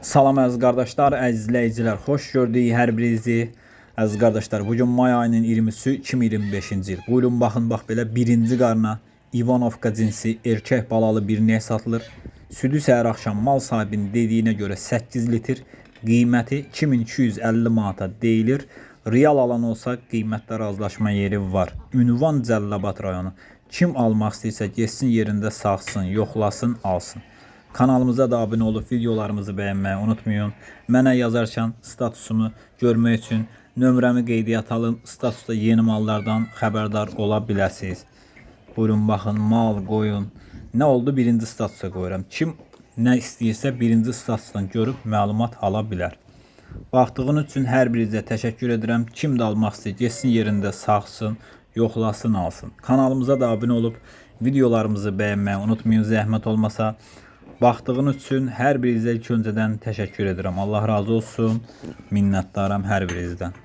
Salam əziz qardaşlar, əziz izləyicilər, xoş gördük hər birinizi. Əziz qardaşlar, bugün may ayının 20-si 2025-ci il. Buyurun baxın, bax belə birinci qarna İvanovka cinsi erkək balalı bir ney satılır. Südü səhər axşam mal sahibinin dediyinə görə 8 litr, qiyməti 2250 manata deyilir. Real alan olsa qiymətdə razılaşma yeri var. Ünvan Cəlilabad rayonu. Kim almaq istəyirsə getsin yerində saxsın, yoxlasın, alsın. Kanalımıza da abunə olub videolarımızı bəyənməyi unutmayın. Mənə yazarkən statusumu görmək üçün nömrəmi qeydiyyata alın. Statusda yeni mallardan xəbərdar ola biləsiniz. Buyurun baxın, mal, qoyun. Nə oldu? Birinci statusa qoyuram. Kim nə istəyirsə birinci statusdan görüb məlumat ala bilər. Baxdığınız üçün hər birinizə təşəkkür edirəm. Kim də almaq istəyir, getsin yerində saxsın, yoxlasın, alsın. Kanalımıza da abunə olub videolarımızı bəyənməyi unutmayın, zəhmət olmasa. Baxdığınız üçün hər birinizə ilk öncədən təşəkkür edirəm. Allah razı olsun. Minnətdaram hər birinizdən.